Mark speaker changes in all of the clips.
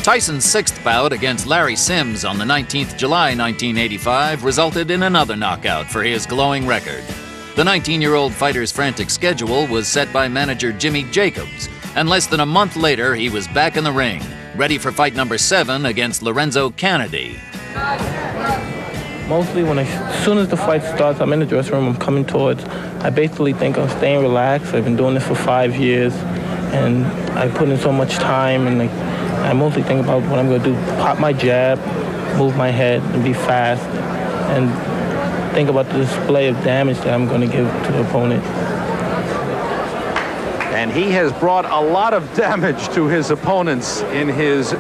Speaker 1: Tyson's sixth bout against Larry Sims on the 19th July 1985 resulted in another knockout for his glowing record. The 19-year-old fighter's frantic schedule was set by manager Jimmy Jacobs, and less than a month later he was back in the ring, ready for fight number 7 against Lorenzo Canady.
Speaker 2: Mostly as soon as the fight starts, I'm in the dressing room, I'm coming towards. I basically think I'm staying relaxed. I've been doing this for 5 years, and I put in so much time, and I mostly think about what I'm going to do. Pop my jab, move my head, and be fast, and think about the display of damage that I'm going to give to the opponent.
Speaker 3: And he has brought a lot of damage to his opponents in his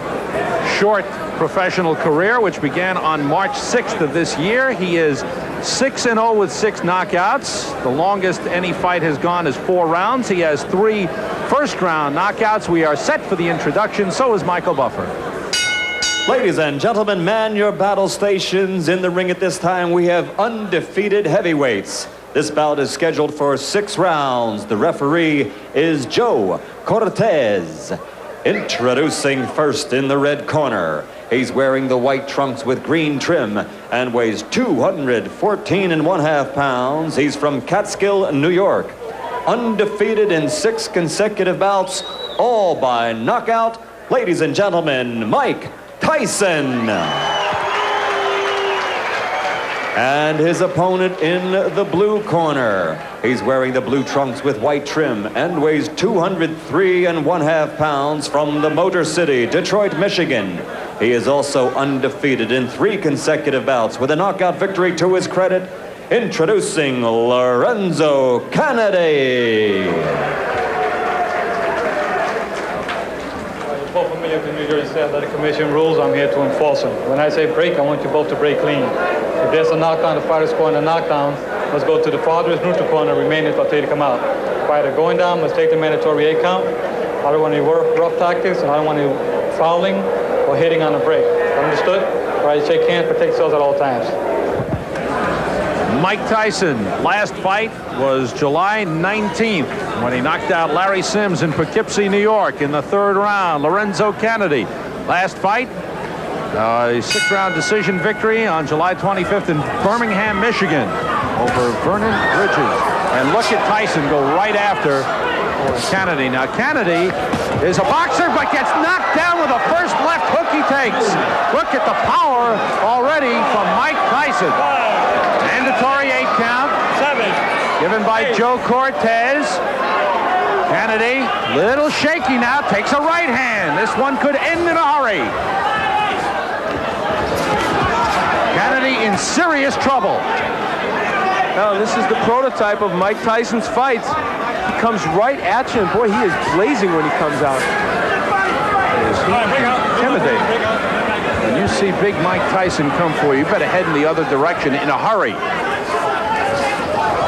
Speaker 3: short professional career, which began on March 6th of this year. He is 6-0 with 6 knockouts. The longest any fight has gone is 4 rounds. He has 3 first-round knockouts. We are set for the introduction. So is Michael Buffer.
Speaker 4: Ladies and gentlemen, man your battle stations. In the ring at this time, we have undefeated heavyweights. This bout is scheduled for 6 rounds. The referee is Joe Cortez. Introducing first in the red corner. He's wearing the white trunks with green trim and weighs 214.5 pounds. He's from Catskill, New York. Undefeated in 6 consecutive bouts, all by knockout. Ladies and gentlemen, Mike Tyson. And his opponent in the blue corner. He's wearing the blue trunks with white trim and weighs 203.5 pounds from the Motor City, Detroit, Michigan. He is also undefeated in 3 consecutive bouts with a knockout victory to his credit. Introducing Lorenzo Canady.
Speaker 5: Both familiar with the New Jersey State Athletic Commission rules. I'm here to enforce them. When I say break, I want you both to break clean. If there's a knockdown, the fighter scoring a knockdown, let's go to the farthest neutral corner, remain until they come out. Fighter going down, let's take the mandatory 8 count. I don't want any rough tactics, and I don't want any fouling or hitting on the break. Understood? All right, shake hands, protect yourselves at all times.
Speaker 3: Mike Tyson, last fight was July 19th when he knocked out Larry Sims in Poughkeepsie, New York in the 3rd round. Lorenzo Canady, last fight, a 6-round decision victory on July 25th in Birmingham, Michigan over Vernon Bridges. And look at Tyson go right after Canady. Now Canady is a boxer but gets knocked down with the first left hook he takes. Look at the power already from Mike Tyson. Mandatory 8 count. 7. Given by Joe Cortez. Canady, little shaky now, takes a right hand. This one could end in a hurry. Canady in serious trouble.
Speaker 6: Now, this is the prototype of Mike Tyson's fights. He comes right at you, and boy, he is blazing when he comes out.
Speaker 3: Is he intimidating? When you see big Mike Tyson come for you, you better head in the other direction in a hurry.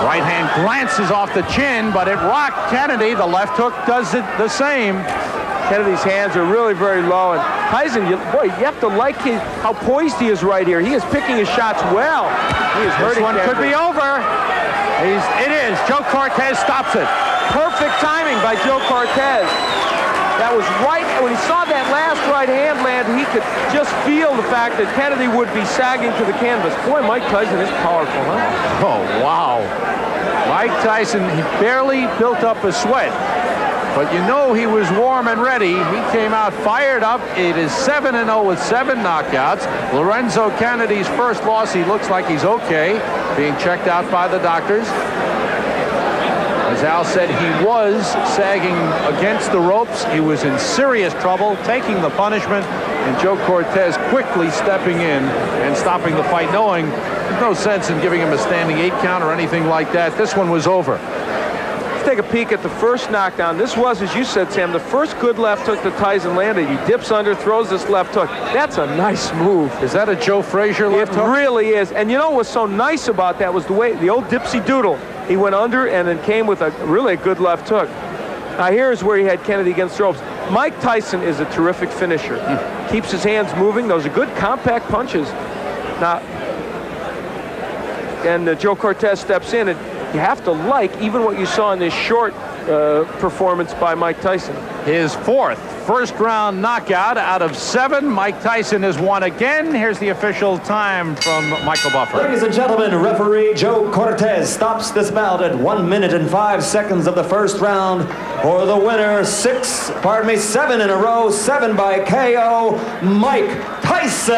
Speaker 3: Right hand glances off the chin, but it rocked Canady. The left hook does it the same.
Speaker 6: Kennedy's hands are really very low, and Tyson, you have to like how poised he is right here. He is picking his shots well. He is hurting.
Speaker 3: This one could be over. It is. Joe Cortez stops it.
Speaker 6: Perfect timing by Joe Cortez. That was right. When he saw that last right hand land, he could just feel the fact that Canady would be sagging to the canvas. Boy, Mike Tyson is powerful, huh?
Speaker 3: Oh, wow. Mike Tyson, he barely built up a sweat. But you know he was warm and ready. He came out fired up. It is 7-0 with 7 knockouts. Lorenzo Canady's first loss, he looks like he's okay, being checked out by the doctors. As Al said, he was sagging against the ropes. He was in serious trouble, taking the punishment, and Joe Cortez quickly stepping in and stopping the fight, knowing there's no sense in giving him a standing 8 count or anything like that. This one was over.
Speaker 6: Take a peek at the first knockdown. This was, as you said, Sam, the first good left hook that Tyson landed. He dips under, throws this left hook. That's a nice move.
Speaker 3: Is that a Joe Frazier left hook?
Speaker 6: It really is. And you know what's so nice about that was the way, the old dipsy doodle. He went under and then came with a really good left hook. Now here's where he had Canady against the ropes. Mike Tyson is a terrific finisher. Keeps his hands moving. Those are good compact punches. Now, and Joe Cortez steps in, and you have to like even what you saw in this short performance by Mike Tyson.
Speaker 3: His fourth first-round knockout out of 7. Mike Tyson has won again. Here's the official time from Michael Buffer.
Speaker 4: Ladies and gentlemen, referee Joe Cortez stops this bout at 1 minute and 5 seconds of the first round for the winner. 7 in a row, 7 by KO, Mike Tyson.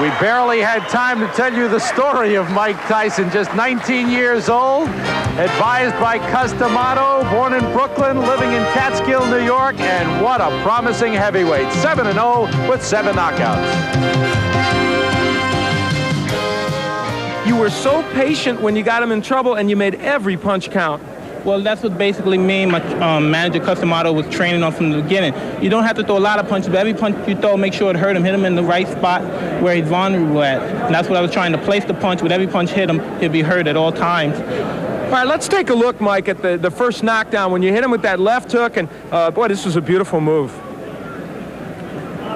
Speaker 3: We barely had time to tell you the story of Mike Tyson, just 19 years old, advised by Customato, born in Brooklyn, living in Catskill, New York, and what a promising heavyweight. 7-0 with 7 knockouts.
Speaker 6: You were so patient when you got him in trouble, and you made every punch count.
Speaker 2: Well, that's what basically me and my manager, Customato, was training on from the beginning. You don't have to throw a lot of punches, but every punch you throw, make sure it hurt him, hit him in the right spot where he's vulnerable at. And that's what I was trying to place the punch. With every punch hit him, he'd be hurt at all times.
Speaker 6: All right, let's take a look, Mike, at the first knockdown when you hit him with that left hook, and boy, this was a beautiful move.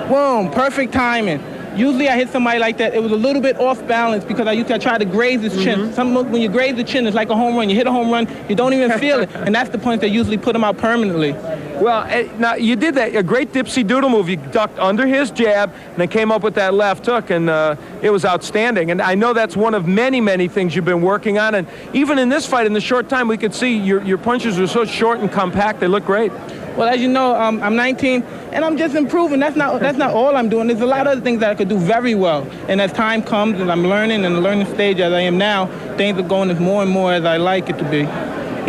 Speaker 2: Boom, perfect timing. Usually I hit somebody like that, it was a little bit off balance because I try to graze his chin. When you graze the chin, it's like a home run. You hit a home run, you don't even feel it, and that's the punch that usually put him out permanently.
Speaker 6: Well, now you did that, a great dipsy doodle move. You ducked under his jab and then came up with that left hook, and it was outstanding. And I know that's one of many, many things you've been working on. And even in this fight, in the short time, we could see your punches are so short and compact, they look great.
Speaker 2: Well, as you know, I'm 19, and I'm just improving. That's not all I'm doing. There's a lot of other things that I could do very well. And as time comes, and I'm learning in the learning stage as I am now, things are going more and more as I like it to be.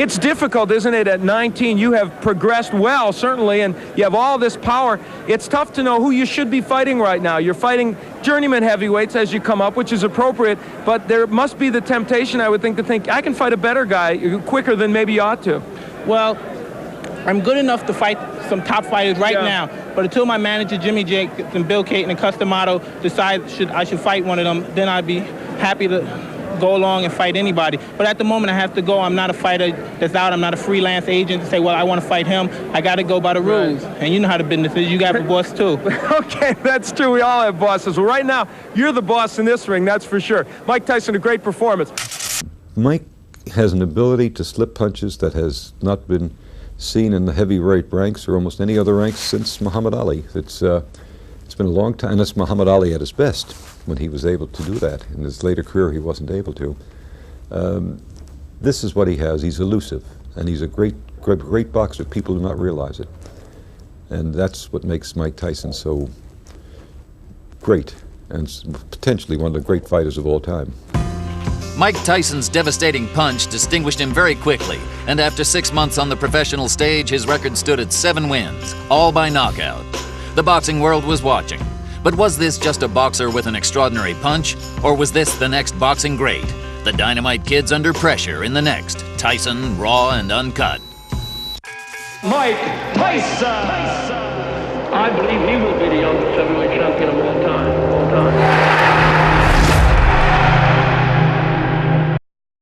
Speaker 6: It's difficult, isn't it? At 19, you have progressed well, certainly, and you have all this power. It's tough to know who you should be fighting right now. You're fighting journeyman heavyweights as you come up, which is appropriate, but there must be the temptation, I would think, to think, I can fight a better guy quicker than maybe you ought to.
Speaker 2: Well, I'm good enough to fight some top fighters right now, but until my manager, Jimmy Jacobs and Bill Caton and Customato, decide I should fight one of them, then I'd be happy to go along and fight anybody. But at the moment, I have to go. I'm not a fighter that's out. I'm not a freelance agent to say, well, I want to fight him. I got to go by the rules. Right. And you know how the business is. You got a boss, too.
Speaker 6: Okay, that's true. We all have bosses. Well, right now, you're the boss in this ring, that's for sure. Mike Tyson, a great performance.
Speaker 7: Mike has an ability to slip punches that has not been seen in the heavyweight ranks or almost any other ranks since Muhammad Ali. It's been a long time, and it's Muhammad Ali at his best when he was able to do that. In his later career, he wasn't able to. This is what he has. He's elusive, and he's a great boxer. People do not realize it. And that's what makes Mike Tyson so great, and potentially one of the great fighters of all time.
Speaker 1: Mike Tyson's devastating punch distinguished him very quickly, and after 6 months on the professional stage, his record stood at 7 wins, all by knockout. The boxing world was watching. But was this just a boxer with an extraordinary punch, or was this the next boxing great? The Dynamite Kid's under pressure in the next Tyson, Raw and Uncut.
Speaker 4: Mike Tyson!
Speaker 8: I believe he will be the youngest heavyweight